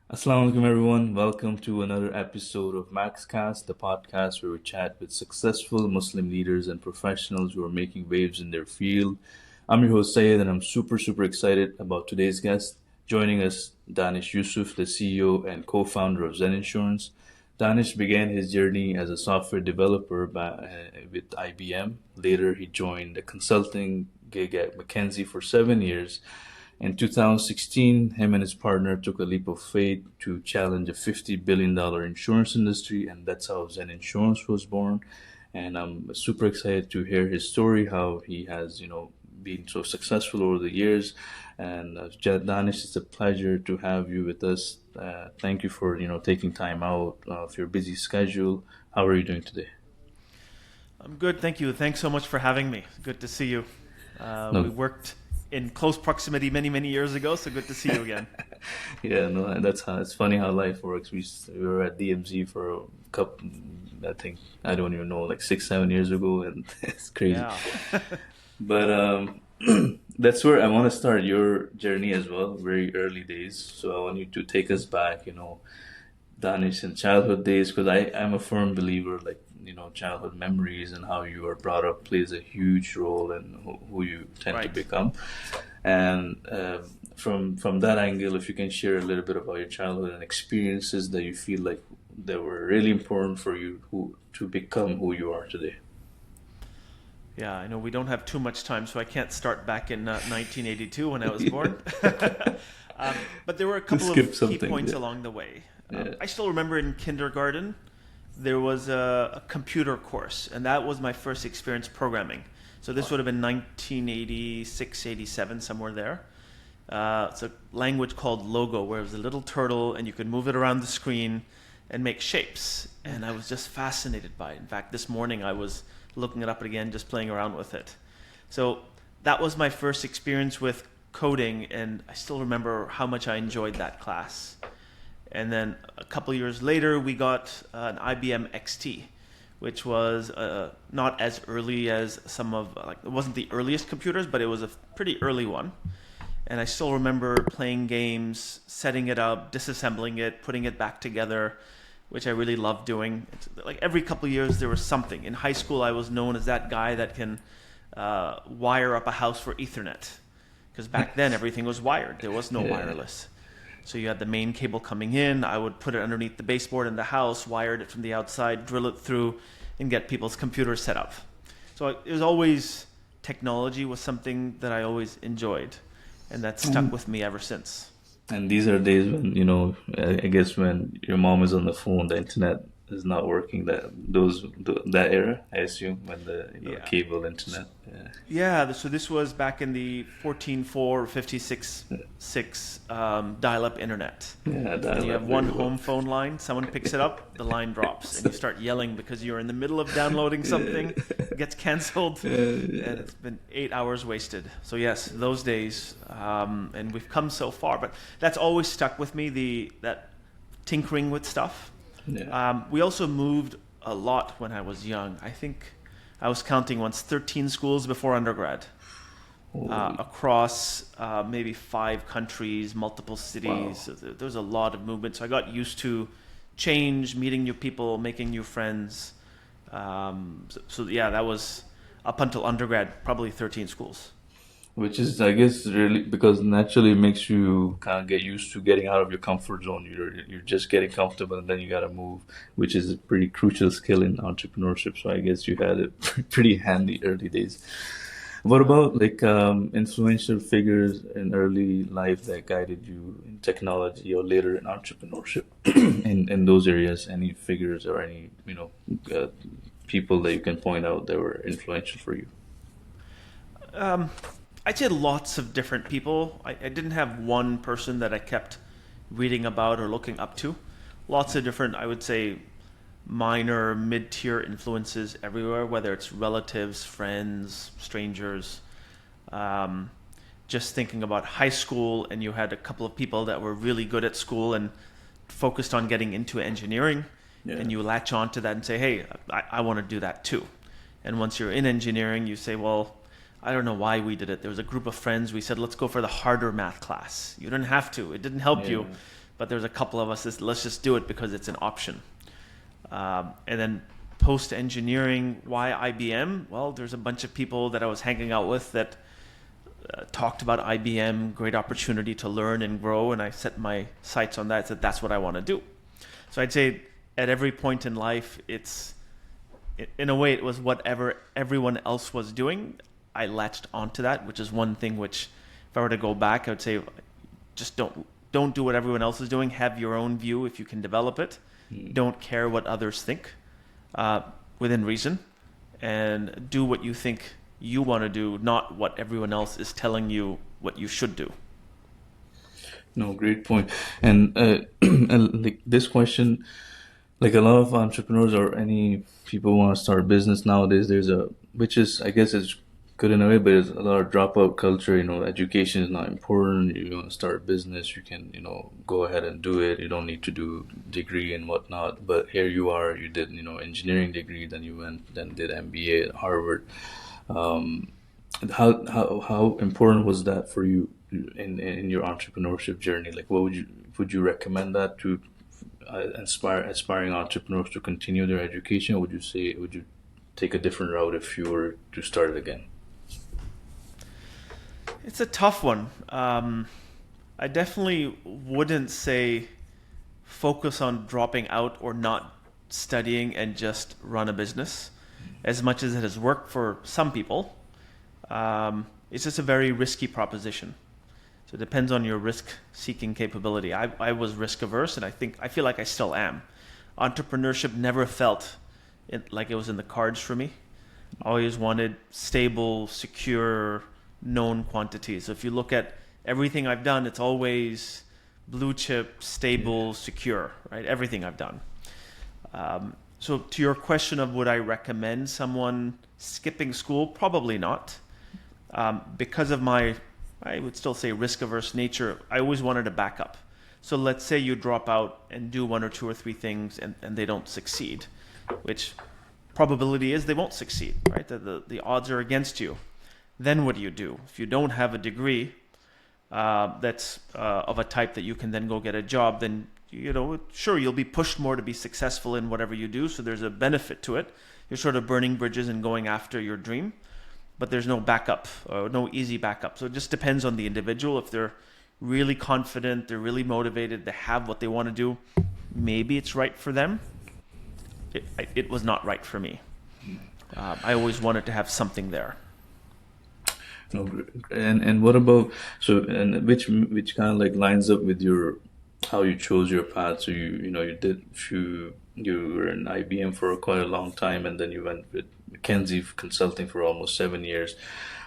Assalamu alaikum, everyone. Welcome to another episode of MAXCast, the podcast where we chat with successful Muslim leaders and professionals who are making waves in their field. I'm your host, Syed, and I'm super excited about today's guest. Joining us, Danish Yusuf, the CEO and co founder of Zensurance. Danish began his journey as a software developer with IBM. Later, he joined a consulting gig at McKinsey for 7 years. In 2016, him and his partner took a leap of faith to challenge a $50 billion insurance industry, and that's how Zen Insurance was born. And I'm super excited to hear his story, how he has, been so successful over the years. And Danish, it's a pleasure to have you with us. Thank you for, taking time out of your busy schedule. How are you doing today? I'm good, thank you. Thanks so much for having me. Good to see you. We No, worked in close proximity many years ago, so good to see you again. yeah, no, that's how it's funny how life works. We were at DMZ for a couple, I think I don't even know, like 6 7 years ago, and it's crazy. Yeah. But that's where I want to start your journey as well, very early days. So I want you to take us back, Danish and childhood days, because I'm a firm believer, like, childhood memories and how you are brought up plays a huge role in who you tend to Right. become. And from that angle, if you can share a little bit about your childhood and experiences that you feel like that were really important for you to become who you are today. Yeah, I know we don't have too much time, so I can't start back in 1982 when I was born. But there were a couple Skip of key something. points Yeah. along the way. Yeah. I still remember in kindergarten, there was a computer course, and that was my first experience programming. So this would have been 1986, 87, somewhere there. It's a language called Logo, where it was a little turtle, and you could move it around the screen and make shapes. And I was just fascinated by it. In fact, this morning I was looking it up again, just playing around with it. So that was my first experience with coding, and I still remember how much I enjoyed that class. And then a couple years later, we got an IBM XT, which was not as early as some of, like, it wasn't the earliest computers, but it was a pretty early one. And I still remember playing games, setting it up, disassembling it, putting it back together, which I really loved doing. It's like every couple of years, there was something. In high school, I was known as that guy that can wire up a house for Ethernet, because back then everything was wired. There was no Yeah. wireless. So you had the main cable coming in. I would put it underneath the baseboard in the house, wired it from the outside, drill it through, and get people's computers set up. So it was always, technology was something that I always enjoyed, and that stuck with me ever since. And these are days when, I guess when your mom is on the phone, the internet is not working. That era, I assume, when the Yeah. cable internet. Yeah, so this was back in the 14.4, 56.6 dial-up internet. Yeah, And that you like have one very well. home phone line, someone picks it up, the line drops, and you start yelling because you're in the middle of downloading something, it gets canceled, and it's been 8 hours wasted. So yes, those days, and we've come so far, but that's always stuck with me, that tinkering with stuff. Yeah. We also moved a lot when I was young. I think I was counting once 13 schools before undergrad, Holy, across maybe 5 countries, multiple wow. cities. So there was a lot of movement. So I got used to change, meeting new people, making new friends. So yeah, that was up until undergrad, probably 13 schools. Which is, I guess, really because naturally it makes you kind of get used to getting out of your comfort zone. You're just getting comfortable, and then you got to move, which is a pretty crucial skill in entrepreneurship. So I guess you had it pretty handy early days. What about like influential figures in early life that guided you in technology or later in entrepreneurship in those areas? Any figures or any uh, people that you can point out that were influential for you? Um, I'd say lots of different people. I didn't have one person that I kept reading about or looking up to. Lots of different, I would say, minor, mid tier influences everywhere, whether it's relatives, friends, strangers. Um, just thinking about high school, and you had a couple of people that were really good at school and focused on getting into engineering, Yeah. and you latch on to that and say, hey, I want to do that too. And once you're in engineering, you say, well, I don't know why we did it. There was a group of friends. We said, let's go for the harder math class. You didn't have to. It didn't help Yeah. you. but there's a couple of us that let's just do it because it's an option. And then post-engineering, why IBM? Well, there's a bunch of people that I was hanging out with that talked about IBM, great opportunity to learn and grow, and I set my sights on that. I said, that's what I want to do. So I'd say at every point in life, in a way, it was whatever everyone else was doing. I latched onto that, which is one thing which, if I were to go back, I would say, just don't do what everyone else is doing. Have your own view if you can develop it. Don't care what others think, within reason, and do what you think you want to do, not what everyone else is telling you what you should do. No, great point. And, and like this question, like a lot of entrepreneurs or any people want to start a business nowadays, which is, I guess, is good in a way, but there's a lot of dropout culture. Education is not important. You want to start a business, you can, go ahead and do it. You don't need to do degree and whatnot. But here you are, you did, engineering degree, then you went, then did MBA at Harvard. How important was that for you in your entrepreneurship journey? Like, what would you recommend that to aspiring entrepreneurs to continue their education? Or would you take a different route if you were to start it again? It's a tough one. I definitely wouldn't say focus on dropping out or not studying and just run a business. As much as it has worked for some people, it's just a very risky proposition. So it depends on your risk-seeking capability. I was risk-averse, and I feel like I still am. Entrepreneurship never felt like it was in the cards for me. I always wanted stable, secure, known quantities. So if you look at everything I've done, it's always blue chip, stable, secure, right? Everything I've done. So to your question of would I recommend someone skipping school? Probably not. Because of my, I would still say risk-averse nature, I always wanted a backup. So let's say you drop out and do one or two or three things and they don't succeed, which probability is they won't succeed, right? The odds are against you. Then what do you do? If you don't have a degree that's of a type that you can then go get a job, then sure, you'll be pushed more to be successful in whatever you do, so there's a benefit to it. You're sort of burning bridges and going after your dream, but there's no backup, or no easy backup. So it just depends on the individual. If they're really confident, they're really motivated, they have what they want to do, maybe it's right for them. It was not right for me. I always wanted to have something there. No, and what about which kind of like lines up with your how you chose your path? So you were in IBM for quite a long time, and then you went with McKinsey Consulting for almost 7 years.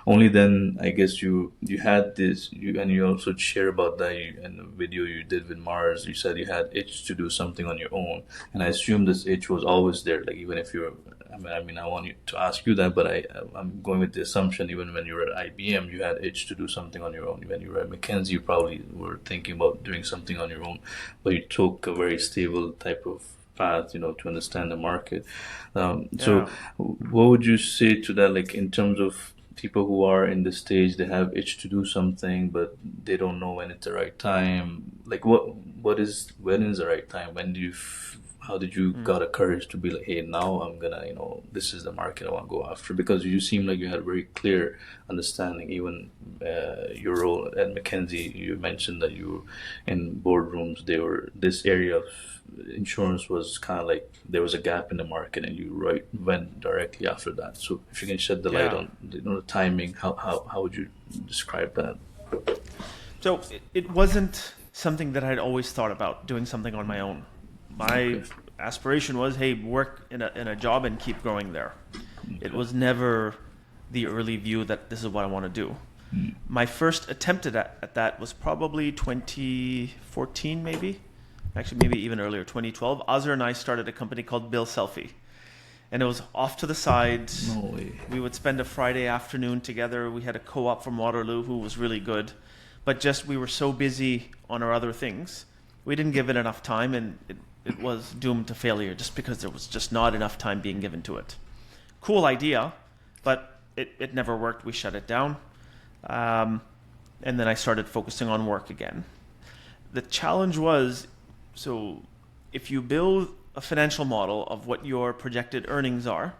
Only then, I guess you had this, and you also share about that in the video you did with Mars. You said you had itch to do something on your own, and I assume this itch was always there. Like even if you're, I want you to ask you that, but I'm going with the assumption even when you were at IBM, you had itch to do something on your own. When you were at McKinsey, you probably were thinking about doing something on your own, but you took a very stable type of path, to understand the market. So what would you say to that, like in terms of people who are in the stage, they have itch to do something, but they don't know when it's the right time. Like when is the right time? How did you got the courage to be like, hey, now I'm gonna, this is the market I want to go after? Because you seem like you had very clear understanding. Even your role at McKinsey, you mentioned that you were in boardrooms. This area of insurance was kind of like there was a gap in the market, and you went directly after that. So if you can shed the light on the timing, how would you describe that? So it wasn't something that I'd always thought about doing something on my own. My aspiration was, hey, work in a job and keep growing there. Okay. It was never the early view that this is what I want to do. My first attempt at that was probably 2014, maybe. Actually, maybe even earlier, 2012. Azar and I started a company called Bill Selfie. And it was off to the side. No way. We would spend a Friday afternoon together. We had a co-op from Waterloo who was really good. But we were so busy on our other things, we didn't give it enough time, and it was doomed to failure just because there was just not enough time being given to it. Cool idea, but it never worked. We shut it down. And then I started focusing on work again. The challenge was, so if you build a financial model of what your projected earnings are,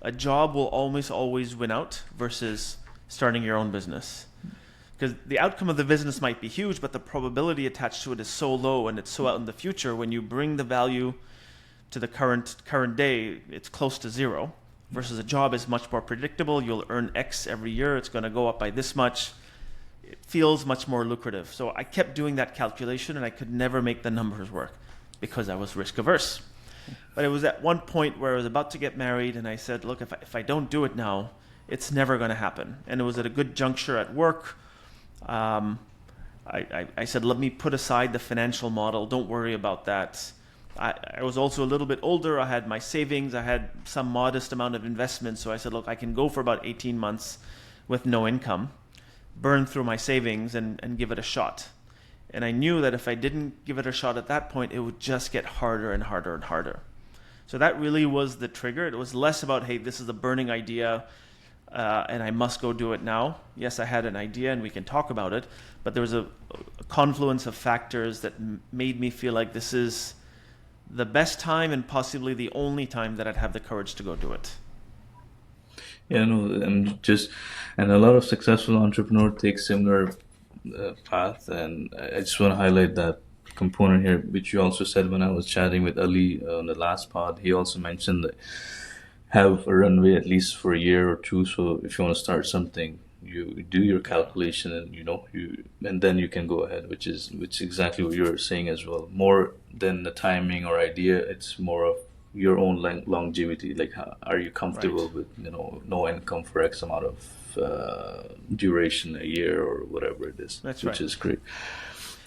a job will almost always win out versus starting your own business. Because the outcome of the business might be huge, but the probability attached to it is so low and it's so out in the future. When you bring the value to the current day, it's close to zero. Versus a job is much more predictable. You'll earn X every year. It's going to go up by this much. It feels much more lucrative. So I kept doing that calculation and I could never make the numbers work because I was risk averse. But it was at one point where I was about to get married and I said, look, if I don't do it now, it's never going to happen. And it was at a good juncture at work. I said, let me put aside the financial model. Don't worry about that. I was also a little bit older. I had my savings. I had some modest amount of investment. So I said, look, I can go for about 18 months with no income, burn through my savings and give it a shot. And I knew that if I didn't give it a shot at that point, it would just get harder and harder and harder. So that really was the trigger. It was less about, hey, this is a burning idea and I must go do it now. Yes, I had an idea and we can talk about it, but there was a confluence of factors that made me feel like this is the best time and possibly the only time that I'd have the courage to go do it. Yeah, no, and a lot of successful entrepreneurs take similar path, and I just want to highlight that component here, which you also said when I was chatting with Ali on the last pod. He also mentioned that have a runway at least for a year or two. So if you want to start something, you do your calculation, and and then you can go ahead, which is exactly what you're saying as well. More than the timing or idea, it's more of your own longevity. Like, are you comfortable with no income for X amount of duration, a year or whatever it is? That's which is great.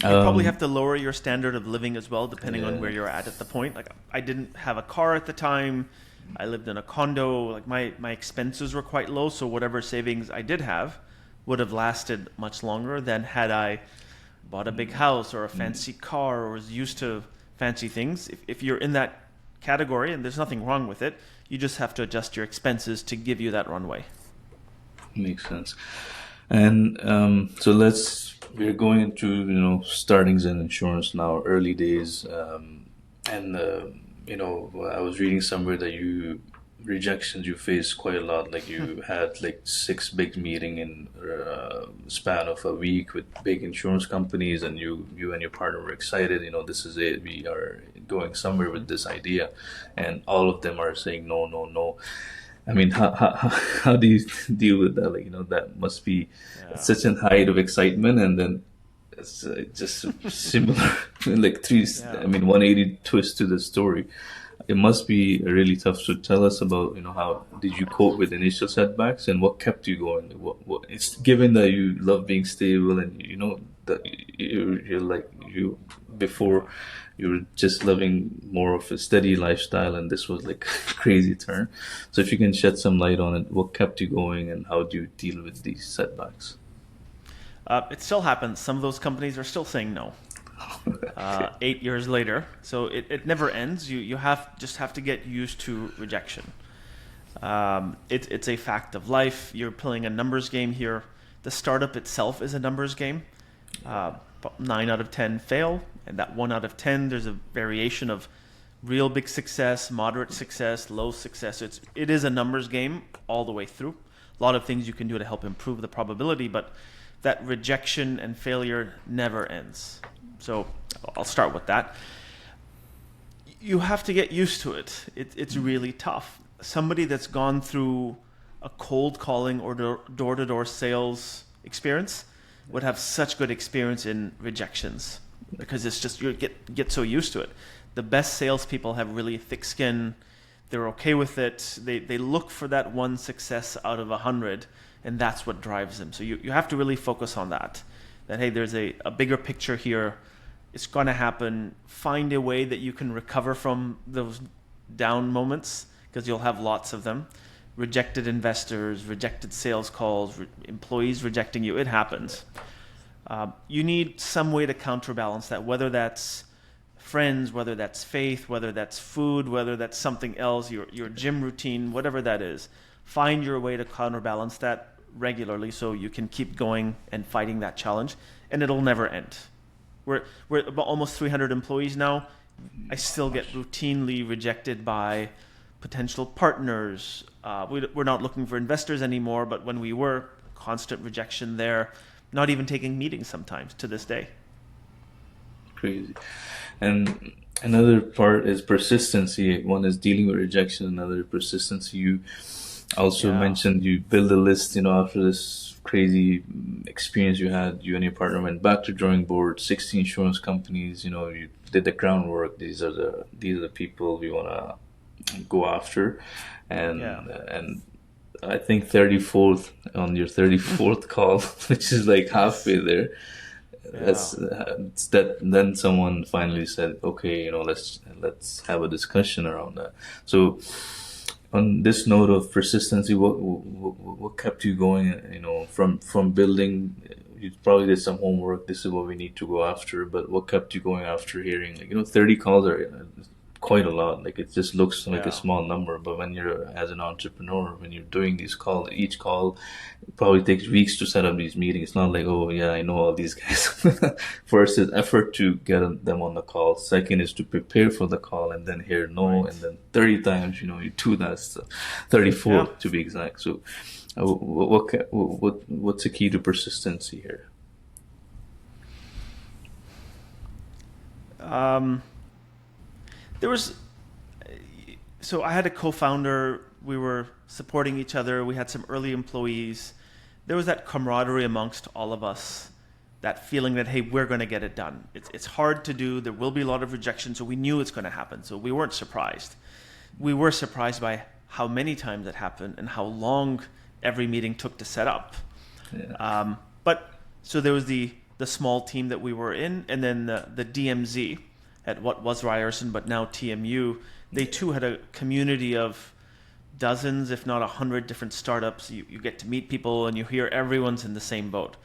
You probably have to lower your standard of living as well, depending on where you're at the point. Like, I didn't have a car at the time. I lived in a condo. Like, my expenses were quite low, so whatever savings I did have would have lasted much longer than had I bought a big house or a fancy car or was used to fancy things. If you're in that category, and there's nothing wrong with it, you just have to adjust your expenses to give you that runway. Makes sense. And so we're going into starting Zensurance now, early days, and I was reading somewhere that rejections you faced quite a lot. Like, you had like 6 big meeting in span of a week with big insurance companies, and you and your partner were excited. This is it. We are going somewhere with this idea, and all of them are saying no, no, no. I mean, how do you deal with that? Like, that must be such a height of excitement, and then it's just similar, like 180 twist to the story. It must be really tough. So tell us about, how did you cope with initial setbacks and what kept you going? What it's given that you love being stable, and that before you were just loving more of a steady lifestyle, and this was like a crazy turn. So if you can shed some light on it, what kept you going and how do you deal with these setbacks? It still happens. Some of those companies are still saying no. 8 years later, so it never ends. You have to get used to rejection. It's a fact of life. You're playing a numbers game here. The startup itself is a numbers game. 9 out of 10 fail, and that 1 out of 10, there's a variation of real big success, moderate success, low success. It is a numbers game all the way through. A lot of things you can do to help improve the probability, but that rejection and failure never ends. So I'll start with that. You have to get used to it. It's really tough. Somebody that's gone through a cold calling or door-to-door sales experience would have such good experience in rejections, because it's just you get so used to it. The best salespeople have really thick skin. They're okay with it. They look for that one success out of 100, and that's what drives them. So you have to really focus on that. That, hey, there's a bigger picture here. It's going to happen. Find a way that you can recover from those down moments, because you'll have lots of them. Rejected investors, rejected sales calls, employees rejecting you. It happens. You need some way to counterbalance that, whether that's friends, whether that's faith, whether that's food, whether that's something else, your gym routine, whatever that is. Find your way to counterbalance that regularly so you can keep going and fighting that challenge, and it'll never end. we're about almost 300 employees now. I still get routinely rejected by potential partners. We're not looking for investors anymore, but when we were, constant rejection there. Not even taking meetings sometimes to this day. Crazy. And another part is persistency. One is dealing with rejection, another persistency. You also mentioned you build a list, after this crazy experience you had, you and your partner went back to drawing board, 60 insurance companies, you did the groundwork. These are the people we want to go after. And I think 34th, on your 34th call, which is like halfway there. That's that. Then someone finally said, "Okay, let's have a discussion around that." So, on this note of persistency, what kept you going? From building, you probably did some homework. This is what we need to go after. But what kept you going after hearing 30 calls are quite a lot. Like, it just looks like a small number, but when you're as an entrepreneur, when you're doing these calls, each call probably takes weeks to set up these meetings. It's not like, oh yeah, I know all these guys. First is effort to get them on the call. Second is to prepare for the call and then hear no, and then 30 times, you do that. 34 to be exact. So what's the key to persistency here? So I had a co-founder. We were supporting each other. We had some early employees. There was that camaraderie amongst all of us, that feeling that, hey, we're going to get it done. It's hard to do. There will be a lot of rejection, so we knew it's going to happen. So we weren't surprised. We were surprised by how many times it happened and how long every meeting took to set up. But so there was the small team that we were in, and then the DMZ at what was Ryerson, but now TMU. They too had a community of dozens, if not 100 different startups. You get to meet people and you hear everyone's in the same boat.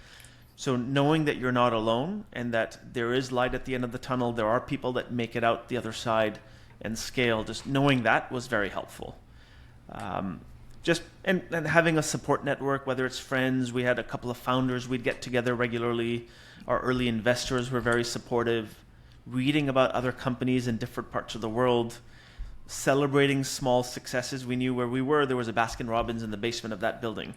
So knowing that you're not alone and that there is light at the end of the tunnel, there are people that make it out the other side and scale, just knowing that was very helpful. And having a support network, whether it's friends, we had a couple of founders, we'd get together regularly. Our early investors were very supportive. Reading about other companies in different parts of the world, celebrating small successes. We knew where we were. There was a Baskin Robbins in the basement of that building.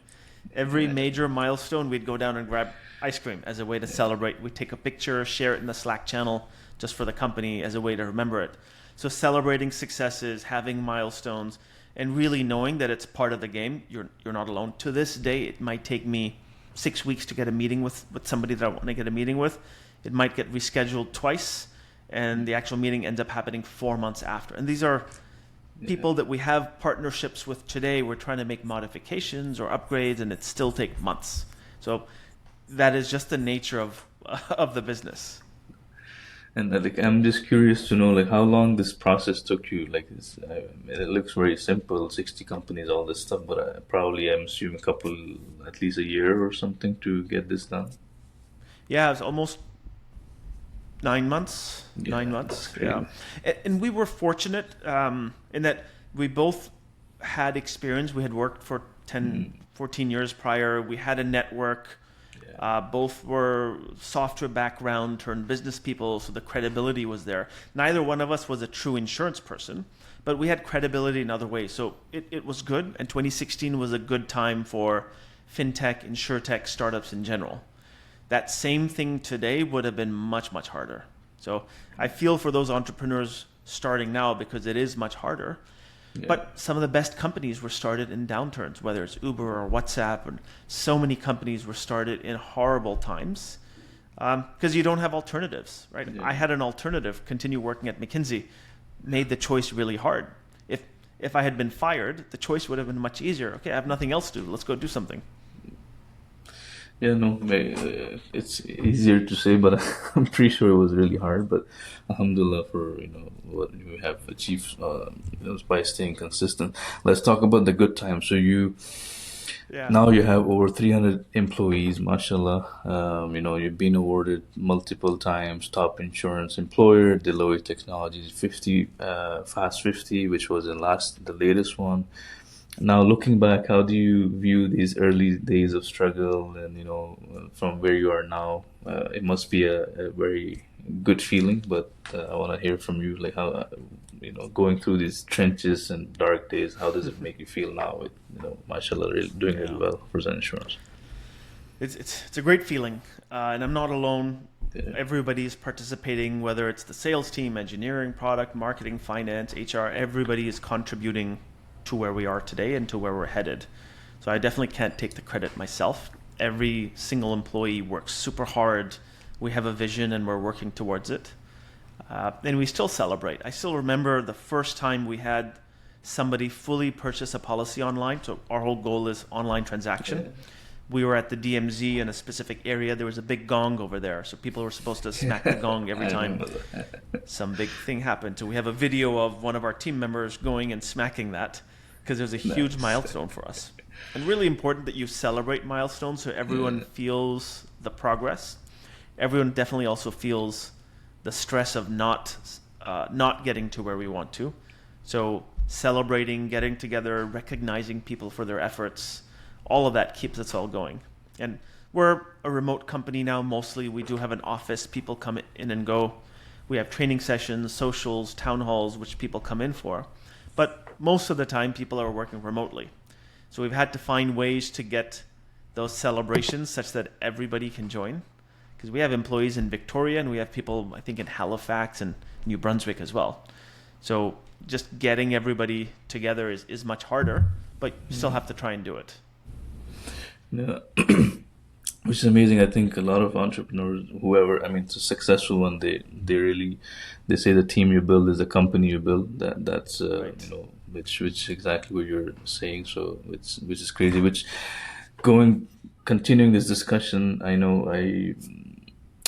Every major milestone, we'd go down and grab ice cream as a way to celebrate. We'd take a picture, share it in the Slack channel just for the company as a way to remember it. So celebrating successes, having milestones, and really knowing that it's part of the game. You're not alone. To this day, it might take me 6 weeks to get a meeting with somebody that I want to get a meeting with. It might get rescheduled twice, and the actual meeting ends up happening 4 months after. And these are people that we have partnerships with today. We're trying to make modifications or upgrades, and it still takes months. So that is just the nature of the business. And I'm just curious to know, how long this process took you. It looks very simple, 60 companies, all this stuff, but I'm assuming at least a year or something to get this done. Yeah, it was almost 9 months. 9 months. Yeah. And we were fortunate in that we both had experience. We had worked for 14 years prior. We had a network. Both were software background turned business people, so the credibility was there. Neither one of us was a true insurance person, but we had credibility in other ways. So it was good, and 2016 was a good time for fintech, insurtech, startups in general. That same thing today would have been much, much harder. So I feel for those entrepreneurs starting now because it is much harder. Yeah. But some of the best companies were started in downturns, whether it's Uber or WhatsApp, and so many companies were started in horrible times because you don't have alternatives, right? Yeah. I had an alternative, continue working at McKinsey, made the choice really hard. If I had been fired, the choice would have been much easier. Okay, I have nothing else to do. Let's go do something. Yeah, no, it's easier to say, but I'm pretty sure it was really hard. But alhamdulillah for what you have achieved by staying consistent. Let's talk about the good times. So now you have over 300 employees, mashallah. You've been awarded multiple times top insurance employer, Deloitte Technologies 50 Fast 50, which was the latest one. Now, looking back, how do you view these early days of struggle and, from where you are now? It must be a very good feeling, but I want to hear from you, like how, going through these trenches and dark days, how does it make you feel now with, mashallah, really, doing really Yeah. well for Zen Insurance? It's a great feeling, and I'm not alone. Yeah. Everybody is participating, whether it's the sales team, engineering, product, marketing, finance, HR. Everybody is contributing to where we are today and to where we're headed. So I definitely can't take the credit myself. Every single employee works super hard. We have a vision and we're working towards it. And we still celebrate. I still remember the first time we had somebody fully purchase a policy online. So our whole goal is online transaction. Yeah. We were at the DMZ in a specific area. There was a big gong over there. So people were supposed to smack the gong every I time remember that. some big thing happened. So we have a video of one of our team members going and smacking that because there's a huge Nice. milestone for us. And really important that you celebrate milestones so everyone feels the progress. Everyone definitely also feels the stress of not getting to where we want to. So celebrating, getting together, recognizing people for their efforts, all of that keeps us all going. And we're a remote company now. Mostly we do have an office. People come in and go. We have training sessions, socials, town halls, which people come in for. But most of the time people are working remotely. So we've had to find ways to get those celebrations such that everybody can join. Because we have employees in Victoria and we have people, I think, in Halifax and New Brunswick as well. So just getting everybody together is much harder, but you still have to try and do it. Yeah. Which is amazing. I think a lot of entrepreneurs, whoever, I mean, it's a successful one. They say the team you build is the company you build. That's Right. which is exactly what you're saying. So which is crazy. Continuing this discussion, I know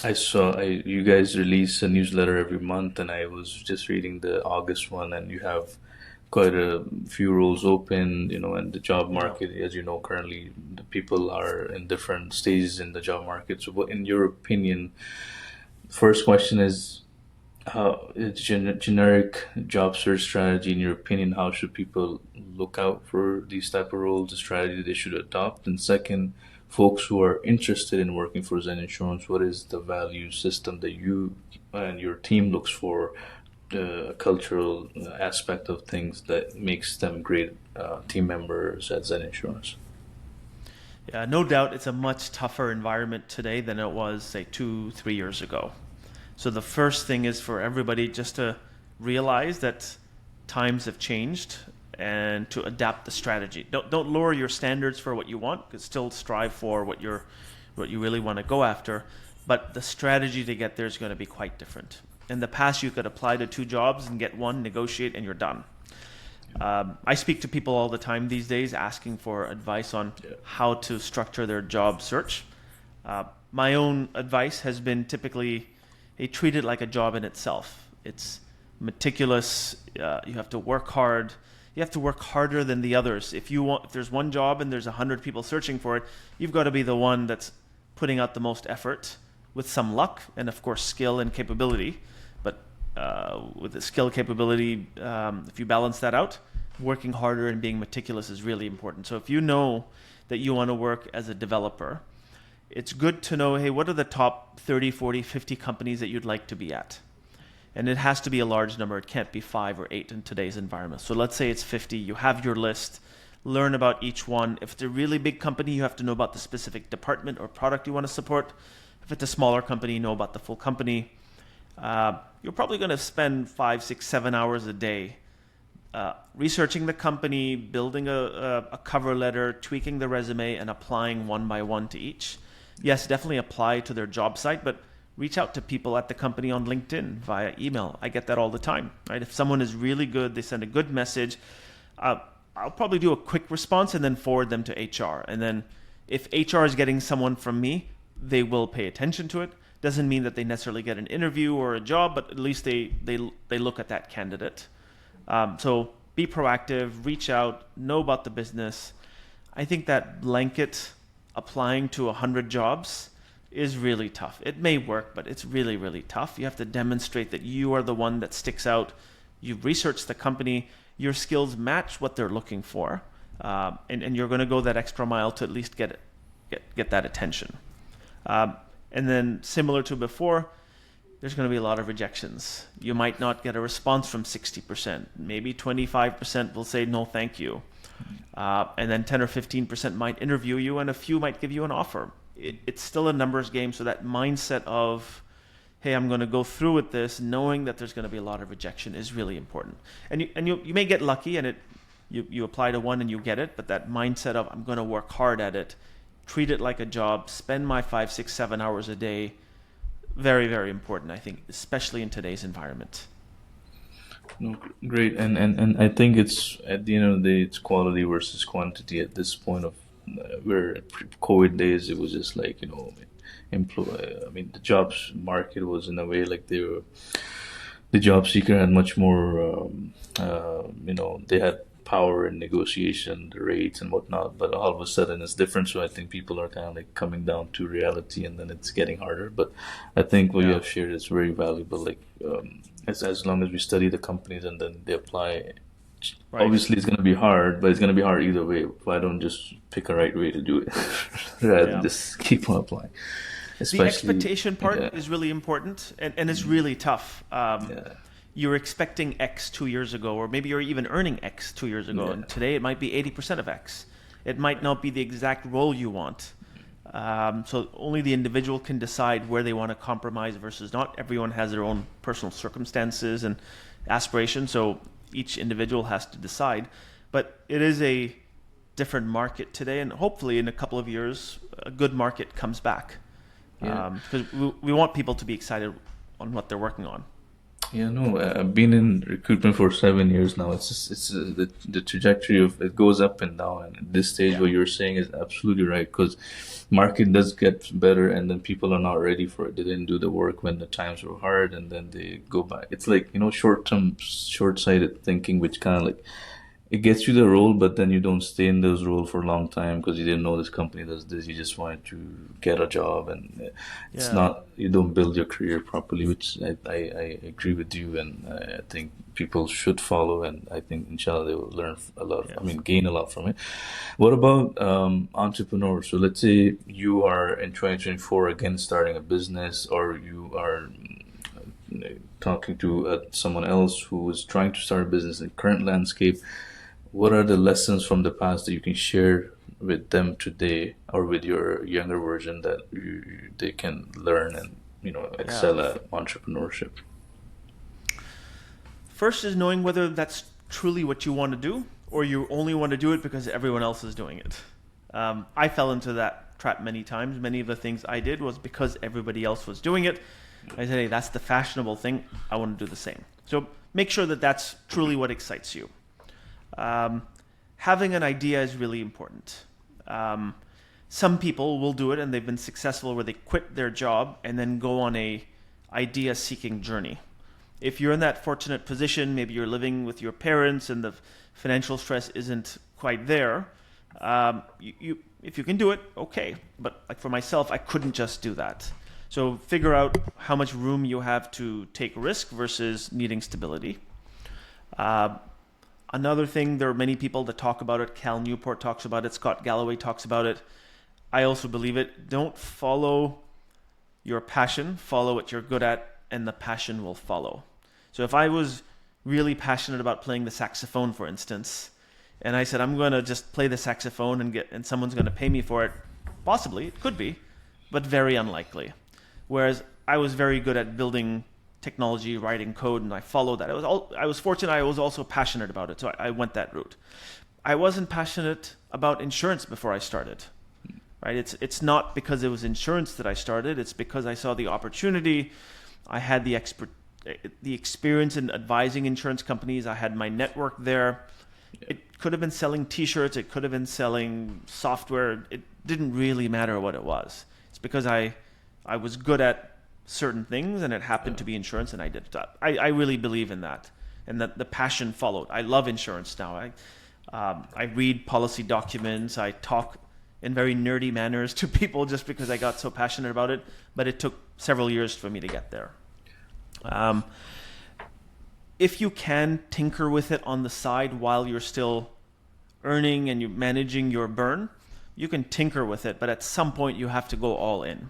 I saw you guys release a newsletter every month, and I was just reading the August one, and you have quite a few roles open, and the job market, as you know, currently the people are in different stages in the job market. So, what, in your opinion, first question is, how generic job search strategy, in your opinion, how should people look out for these type of roles, the strategy they should adopt? And second, folks who are interested in working for Zen Insurance, what is the value system that you and your team looks for, the cultural aspect of things that makes them great team members at Zen Insurance? Yeah, no doubt it's a much tougher environment today than it was, say, 2, 3 years ago. So the first thing is for everybody just to realize that times have changed and to adapt the strategy. Don't lower your standards for what you want, but still strive for what you really want to go after. But the strategy to get there is going to be quite different. In the past, you could apply to 2 jobs and get one, negotiate, and you're done. I speak to people all the time these days asking for advice on how to structure their job search. My own advice has been typically, hey, treat it like a job in itself. It's meticulous. You have to work hard. You have to work harder than the others. If there's one job and there's 100 people searching for it, you've got to be the one that's putting out the most effort with some luck and, of course, skill and capability. But with the skill capability, if you balance that out, working harder and being meticulous is really important. So if you know that you want to work as a developer, it's good to know, hey, what are the top 30, 40, 50 companies that you'd like to be at? And it has to be a large number. It can't be 5 or 8 in today's environment. So let's say it's 50. You have your list. Learn about each one. If it's a really big company, you have to know about the specific department or product you want to support. If it's a smaller company, know about the full company. You're probably going to spend 5, 6, 7 hours a day researching the company, building a cover letter, tweaking the resume, and applying one by one to each. Yes, definitely apply to their job site, but reach out to people at the company on LinkedIn via email. I get that all the time, right? If someone is really good, they send a good message, I'll probably do a quick response and then forward them to HR. And then if HR is getting someone from me, they will pay attention to it. Doesn't mean that they necessarily get an interview or a job, but at least they look at that candidate. So be proactive, reach out, know about the business. I think that blanket applying to 100 jobs is really tough. It may work, but it's really, really tough. You have to demonstrate that you are the one that sticks out. You've researched the company. Your skills match what they're looking for. And you're going to go that extra mile to at least get that attention. And then similar to before, there's going to be a lot of rejections. You might not get a response from 60%. Maybe 25% will say no, thank you. And then 10 or 15% might interview you, and a few might give you an offer. It's still a numbers game, so that mindset of, hey, I'm going to go through with this, knowing that there's going to be a lot of rejection is really important. And you may get lucky, and you apply to one and you get it, but that mindset of, I'm going to work hard at it, treat it like a job, spend my 5, 6, 7 hours a day, very, very important, I think, especially in today's environment. No, great, and I think it's at the end of the day, it's quality versus quantity at this point of where COVID days, it was just like, the jobs market was in a way like the job seeker had much more, they had power in negotiation, the rates and whatnot, but all of a sudden it's different. So I think people are kind of like coming down to reality, and then it's getting harder. But I think what you have shared is very valuable. Like as long as we study the companies and then they apply, right. Obviously it's going to be hard, but it's going to be hard either way. Why don't just pick a right way to do it rather than just keep on applying? The expectation part is really important, and it's really tough. You're expecting X 2 years ago, or maybe you're even earning X 2 years ago, and today it might be 80% of X. It might not be the exact role you want. So only the individual can decide where they want to compromise versus not. Everyone has their own personal circumstances and aspirations, so each individual has to decide. But it is a different market today, and hopefully in a couple of years, a good market comes back. Because we want people to be excited on what they're working on. Yeah, no, I've been in recruitment for 7 years now. It's the trajectory of it goes up and down. And at this stage, what you're saying is absolutely right, because market does get better, and then people are not ready for it. They didn't do the work when the times were hard, and then they go back. It's like, short-term, short-sighted thinking, which kind of like it gets you the role, but then you don't stay in those roles for a long time because you didn't know this company does this. You just wanted to get a job, and it's not, you don't build your career properly, which I agree with you, and I think people should follow, and I think inshallah they will learn a lot, gain a lot from it. What about entrepreneurs? So let's say you are in 2024 again starting a business, or you are talking to someone else who is trying to start a business in current landscape. What are the lessons from the past that you can share with them today, or with your younger version, that they can learn and excel at entrepreneurship? First is knowing whether that's truly what you want to do, or you only want to do it because everyone else is doing it. I fell into that trap many times. Many of the things I did was because everybody else was doing it. I said, hey, that's the fashionable thing. I want to do the same. So make sure that that's truly what excites you. Having an idea is really important. Some people will do it, and they've been successful where they quit their job and then go on a idea-seeking journey. If you're in that fortunate position, maybe you're living with your parents and the financial stress isn't quite there, if you can do it, okay. But like for myself, I couldn't just do that. So figure out how much room you have to take risk versus needing stability. Another thing, there are many people that talk about it. Cal Newport talks about it. Scott Galloway talks about it. I also believe it. Don't follow your passion. Follow what you're good at, and the passion will follow. So if I was really passionate about playing the saxophone, for instance, and I said, I'm going to just play the saxophone and someone's going to pay me for it, possibly, it could be, but very unlikely. Whereas I was very good at building technology, writing code, and I followed that. I was fortunate. I was also passionate about it, so I went that route. I wasn't passionate about insurance before I started. Right? It's not because it was insurance that I started. It's because I saw the opportunity. I had the experience in advising insurance companies. I had my network there. It could have been selling T-shirts. It could have been selling software. It didn't really matter what it was. It's because I was good at certain things, and it happened to be insurance, and I did that. I really believe in that, and that the passion followed. I love insurance now. I read policy documents. I talk in very nerdy manners to people just because I got so passionate about it, but it took several years for me to get there. If you can tinker with it on the side while you're still earning and you're managing your burn, you can tinker with it, but at some point you have to go all in.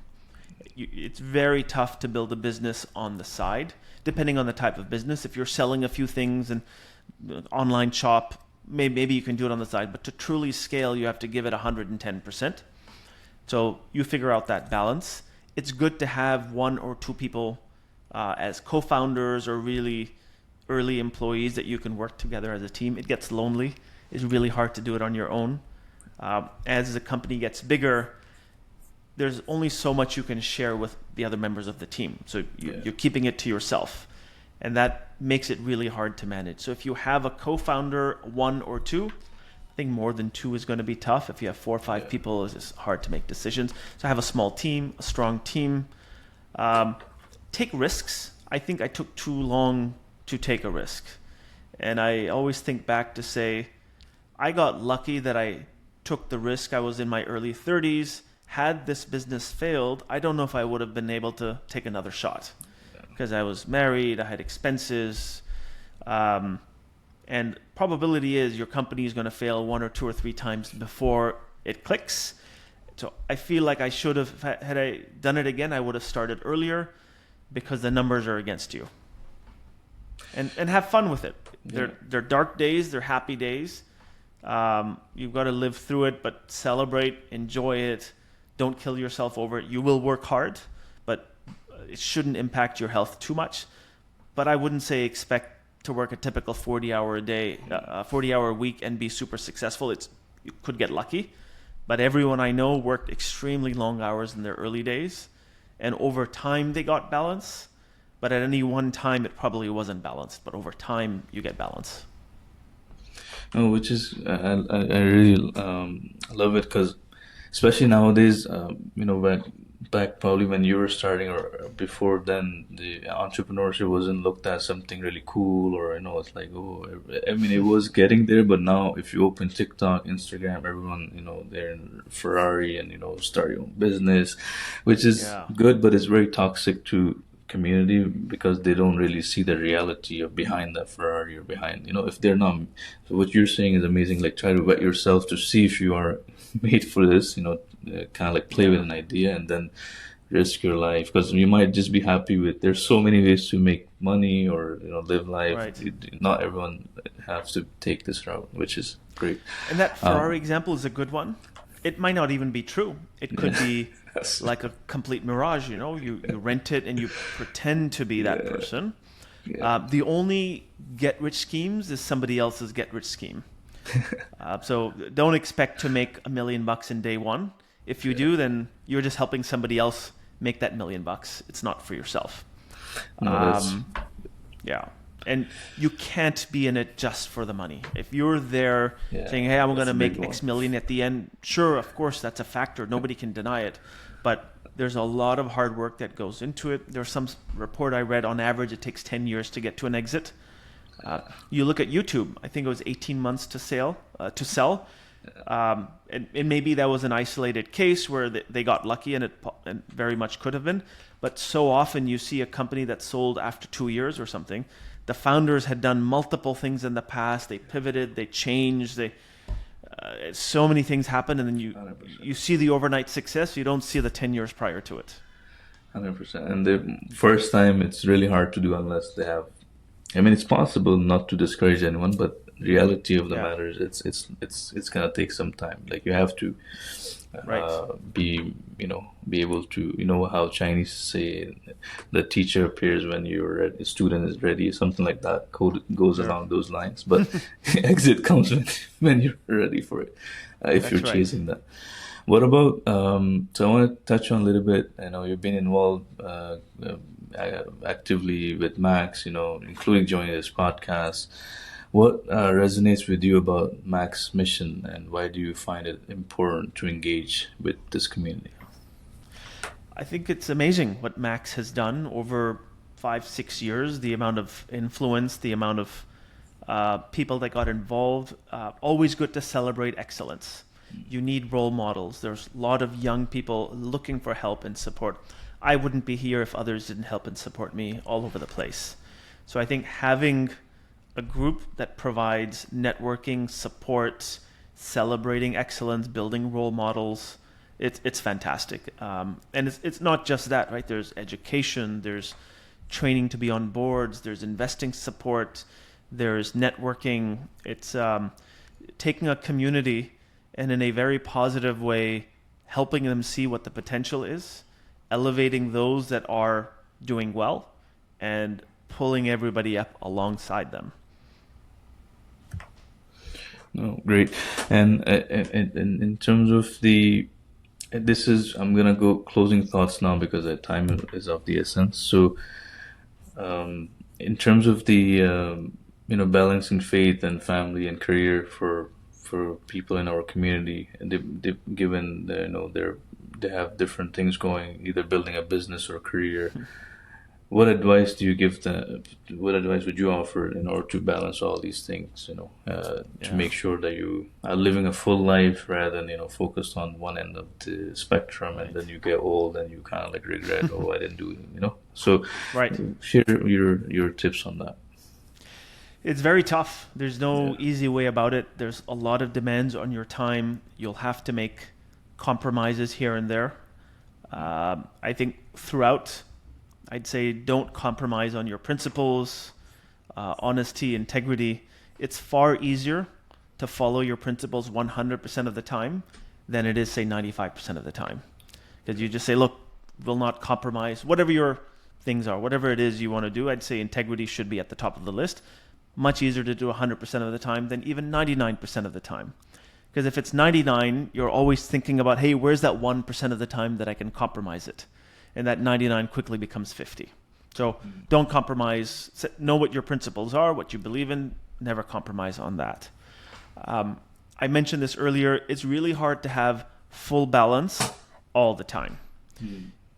it's very tough to build a business on the side, depending on the type of business. If you're selling a few things and online shop, maybe you can do it on the side, but to truly scale, you have to give it 110%. So you figure out that balance. It's good to have one or two people as co-founders or really early employees that you can work together as a team. It gets lonely. It's really hard to do it on your own. As the company gets bigger, there's only so much you can share with the other members of the team. So you're keeping it to yourself. And that makes it really hard to manage. So if you have a co-founder, one or two, I think more than two is going to be tough. If you have 4 or 5 people, it's just hard to make decisions. So have a small team, a strong team. Take risks. I think I took too long to take a risk. And I always think back to say, I got lucky that I took the risk. I was in my early 30s. Had this business failed, I don't know if I would have been able to take another shot. Because I was married, I had expenses, and probability is your company is going to fail 1 or 2 or 3 times before it clicks. So I feel like I should have, had I done it again, I would have started earlier because the numbers are against you. And have fun with it. They're dark days, they're happy days. You've got to live through it, but celebrate, enjoy it. Don't kill yourself over it. You will work hard, but it shouldn't impact your health too much. But I wouldn't say expect to work a typical 40-hour a day, 40-hour week and be super successful. You could get lucky. But everyone I know worked extremely long hours in their early days. And over time, they got balance. But at any one time, it probably wasn't balanced. But over time, you get balance. Oh, which is, I really love it because especially nowadays, back probably when you were starting or before then, the entrepreneurship wasn't looked at something really cool or, it's like, it was getting there, but now if you open TikTok, Instagram, everyone, they're in Ferrari and, start your own business, which is good, but it's very toxic to community because they don't really see the reality of behind that Ferrari or behind, if they're not, so what you're saying is amazing, like try to vet yourself to see if you are made for this, kind of like play with an idea and then risk your life because you might just be happy with, there's so many ways to make money or, live life. Right. Not everyone has to take this route, which is great. And that Ferrari example is a good one. It might not even be true. It could be like a complete mirage, you rent it and you pretend to be that person. The only get-rich schemes is somebody else's get-rich scheme. So don't expect to make $1 million in day one. If you do, then you're just helping somebody else make that $1 million. It's not for yourself. And you can't be in it just for the money. If you're there saying, hey, I'm going to make X million at the end, sure, of course, that's a factor. Nobody can deny it. But there's a lot of hard work that goes into it. There's some report I read, on average, it takes 10 years to get to an exit. You look at YouTube, I think it was 18 months to sell. And maybe that was an isolated case where they got lucky and it very much could have been. But so often you see a company that sold after 2 years or something. The founders had done multiple things in the past. They pivoted, they changed, so many things happen, and then you see the overnight success. You don't see the 10 years prior to it. 100%. And the first time, it's really hard to do unless they have. It's possible not to discourage anyone, but reality of the matter is it's gonna take some time. Like you have to be able to how Chinese say the teacher appears when you're ready, the student is ready, something like that. Code goes along those lines, but exit comes when you're ready for it. If you're chasing that. What about so I want to touch on a little bit. I know you've been involved actively with Max, including joining this podcast. What resonates with you about Max's mission, and why do you find it important to engage with this community? I think it's amazing what Max has done over 5-6 years, the amount of influence, the amount of people that got involved. Always good to celebrate excellence. You need role models. There's a lot of young people looking for help and support. I wouldn't be here if others didn't help and support me all over the place. So I think having a group that provides networking, support, celebrating excellence, building role models it's fantastic. And it's not just that, right? There's education, there's training to be on boards, there's investing support, there's networking. It's taking a community and in a very positive way, helping them see what the potential is, elevating those that are doing well, and pulling everybody up alongside them. No, great. And in terms of I'm gonna go closing thoughts now because the time is of the essence. So, in terms of balancing faith and family and career for people in our community, and given they have different things going, either building a business or a career. What advice do you give them? What advice would you offer in order to balance all these things? To make sure that you are living a full life rather than focused on one end of the spectrum, and then you get old and you kind of like regret, oh, I didn't do it. So, share your tips on that. It's very tough. There's no easy way about it. There's a lot of demands on your time. You'll have to make compromises here and there. I think throughout, I'd say don't compromise on your principles, honesty, integrity. It's far easier to follow your principles 100% of the time than it is, say, 95% of the time. Because you just say, look, we'll not compromise. Whatever your things are, whatever it is you want to do, I'd say integrity should be at the top of the list. Much easier to do 100% of the time than even 99% of the time. Because if it's 99, you're always thinking about, hey, where's that 1% of the time that I can compromise it? And that 99 quickly becomes 50. So don't compromise. Know what your principles are, what you believe in. Never compromise on that. I mentioned this earlier. It's really hard to have full balance all the time.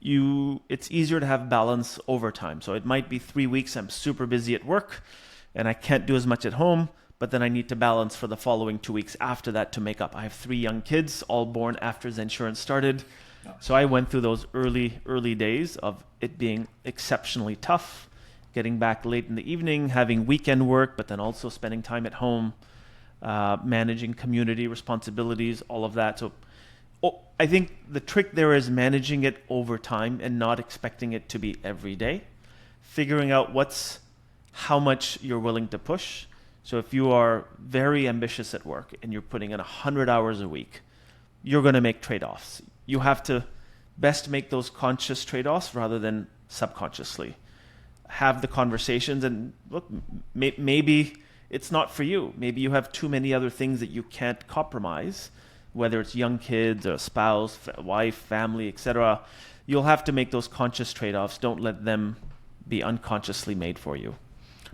It's easier to have balance over time. So it might be 3 weeks I'm super busy at work and I can't do as much at home, but then I need to balance for the following 2 weeks after that to make up. I have 3 young kids, all born after Zensurance started. So I went through those early days of it being exceptionally tough, getting back late in the evening, having weekend work, but then also spending time at home, managing community responsibilities, all of that. So I think the trick there is managing it over time and not expecting it to be every day, figuring out how much you're willing to push. So if you are very ambitious at work and you're putting in 100 hours a week, you're going to make trade-offs. You have to best make those conscious trade-offs rather than subconsciously. Have the conversations and look, maybe it's not for you. Maybe you have too many other things that you can't compromise, whether it's young kids, a spouse, wife, family, etc. You'll have to make those conscious trade-offs. Don't let them be unconsciously made for you.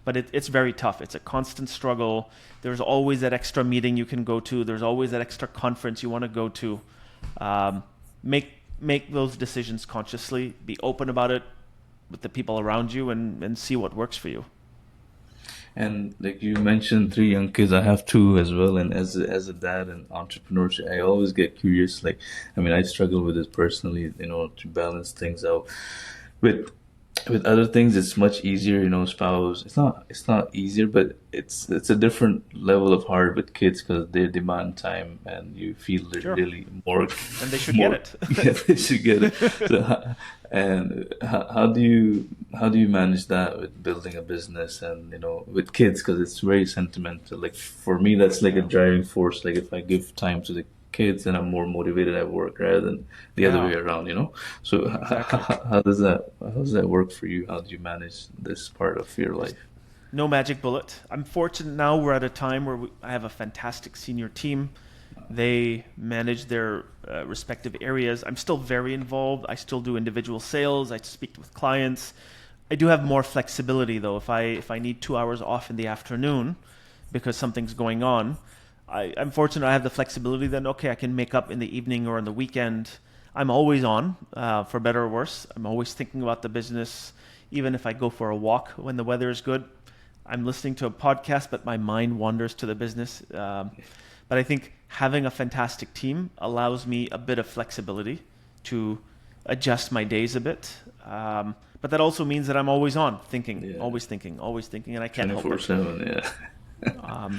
But it's very tough. It's a constant struggle. There's always that extra meeting you can go to. There's always that extra conference you want to go to. Make those decisions consciously. Be open about it with the people around you and see what works for you. And like you mentioned, 3 young kids. I have 2 as well. And as a dad and entrepreneurship, I always get curious. I struggle with it personally, to balance things out. With other things, it's much easier, spouse. It's not easier, but it's a different level of hard with kids because they demand time, and you feel they're really more. And they should get it. Yeah, they should get it. So, and how do you manage that with building a business and with kids, because it's very sentimental. Like for me, that's like a driving force. Like if I give time to the kids, and I'm more motivated at work rather than the other way around, So Exactly. how does that work for you? How do you manage this part of your life? No magic bullet. I'm fortunate now we're at a time where I have a fantastic senior team. They manage their respective areas. I'm still very involved. I still do individual sales. I speak with clients. I do have more flexibility though. If I need 2 hours off in the afternoon because something's going on, I'm fortunate I have the flexibility then, okay, I can make up in the evening or on the weekend. I'm always on, for better or worse. I'm always thinking about the business. Even if I go for a walk when the weather is good, I'm listening to a podcast, but my mind wanders to the business. But I think having a fantastic team allows me a bit of flexibility to adjust my days a bit. But that also means that I'm always on, always thinking, and I can't help it. 24/7, yeah.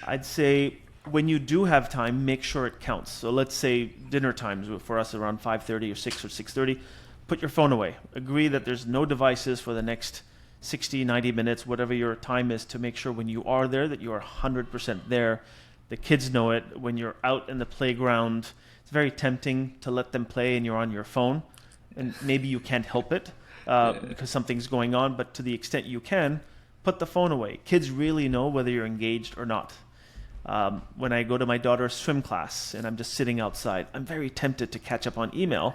I'd say when you do have time, make sure it counts. So let's say dinner times for us around 5:30 or 6 or 6:30, put your phone away. Agree that there's no devices for the next 60, 90 minutes, whatever your time is, to make sure when you are there that you are 100% there. The kids know it. When you're out in the playground, it's very tempting to let them play and you're on your phone. And maybe you can't help it because something's going on, but to the extent you can, put the phone away. Kids really know whether you're engaged or not. When I go to my daughter's swim class and I'm just sitting outside, I'm very tempted to catch up on email.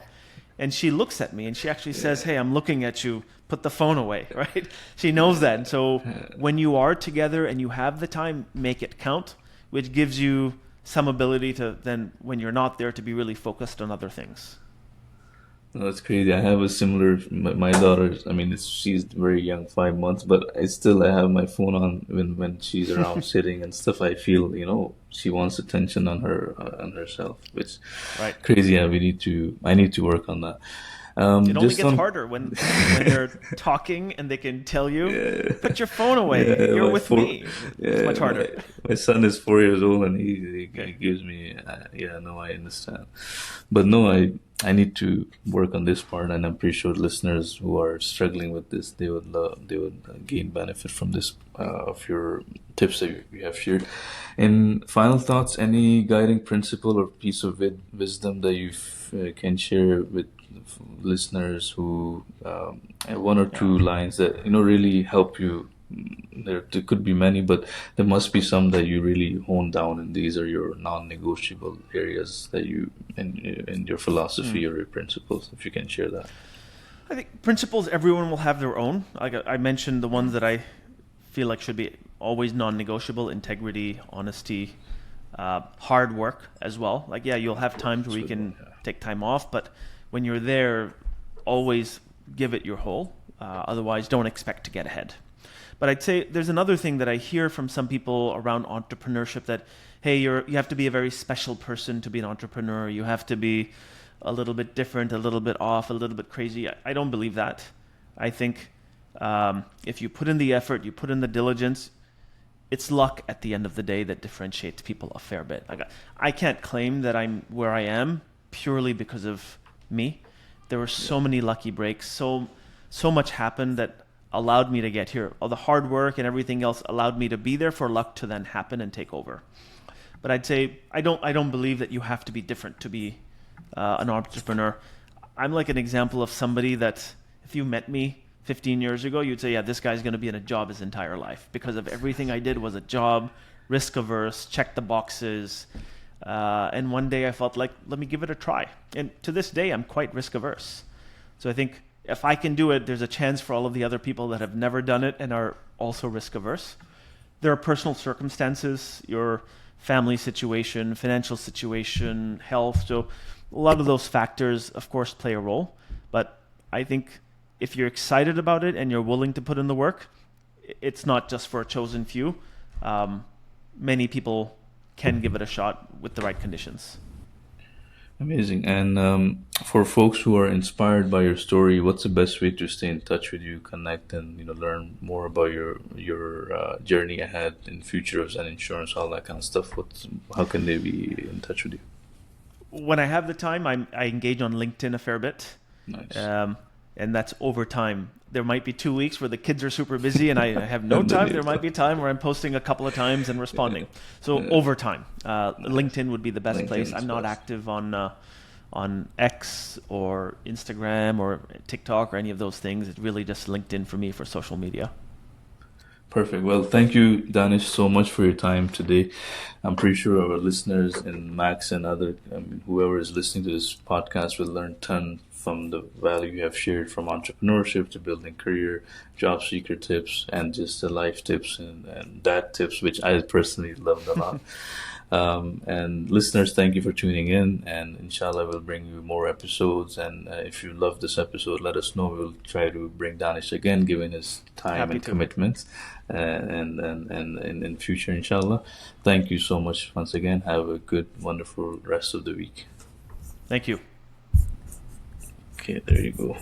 And she looks at me and she actually says, hey, I'm looking at you, put the phone away, right? She knows that. And so when you are together and you have the time, make it count, which gives you some ability to then, when you're not there, to be really focused on other things. No, that's crazy. I have a similar, my daughter, I mean, she's very young, 5 months, but I have my phone on when she's around sitting and stuff. I feel, she wants attention on herself, which Right. crazy. Yeah, I need to work on that. It only gets harder when they're talking and they can tell you, put your phone away. You're with me. It's much harder. My son is 4 years old and he gives me, I understand. But no, I need to work on this part, and I'm pretty sure listeners who are struggling with this, they would gain benefit from this, of your tips that you have shared. And final thoughts, any guiding principle or piece of wisdom that you can share with listeners who one or two lines that really help you. There could be many, but there must be some that you really hone down, and these are your non-negotiable areas that you in your philosophy or your principles. If you can share that. I think principles, everyone will have their own. Like I mentioned, the ones that I feel like should be always non-negotiable: integrity, honesty, hard work as well. Like, you'll have times where you can take time off, but when you're there, always give it your whole. Otherwise, don't expect to get ahead. But I'd say there's another thing that I hear from some people around entrepreneurship, that, hey, you have to be a very special person to be an entrepreneur. You have to be a little bit different, a little bit off, a little bit crazy. I don't believe that. I think if you put in the effort, you put in the diligence, it's luck at the end of the day that differentiates people a fair bit. I can't claim that I'm where I am purely because of me. There were so many lucky breaks, so much happened that allowed me to get here. All the hard work and everything else allowed me to be there for luck to then happen and take over. But I'd say I don't believe that you have to be different to be an entrepreneur. I'm like an example of somebody that if you met me 15 years ago, you'd say, yeah, this guy's going to be in a job his entire life, because of everything I did was a job, risk averse, check the boxes. And one day I felt like, let me give it a try. And to this day, I'm quite risk averse. So I think if I can do it, there's a chance for all of the other people that have never done it and are also risk averse. There are personal circumstances, your family situation, financial situation, health. So a lot of those factors, of course, play a role. But I think if you're excited about it and you're willing to put in the work, it's not just for a chosen few. Many people can give it a shot with the right conditions. Amazing. And for folks who are inspired by your story, what's the best way to stay in touch with you, connect, and learn more about your journey ahead in the future of Zensurance, all that kind of stuff? How can they be in touch with you? When I have the time, I engage on LinkedIn a fair bit. Nice. And that's over time. There might be 2 weeks where the kids are super busy and I have no time. There might be a time where I'm posting a couple of times and responding. So over time, LinkedIn would be the best place. I'm not active on X or Instagram or TikTok or any of those things. It's really just LinkedIn for me for social media. Perfect. Well, thank you, Danish, so much for your time today. I'm pretty sure our listeners and Max and whoever is listening to this podcast will learn a ton from the value you have shared, from entrepreneurship to building career, job seeker tips, and just the life tips and dad tips, which I personally loved a lot. And listeners, thank you for tuning in, and inshallah we'll bring you more episodes. And if you love this episode, let us know. We'll try to bring Danish again, given his time and commitments, and in future, inshallah. Thank you so much once again. Have a good, wonderful rest of the week. Thank you. Okay, there you go.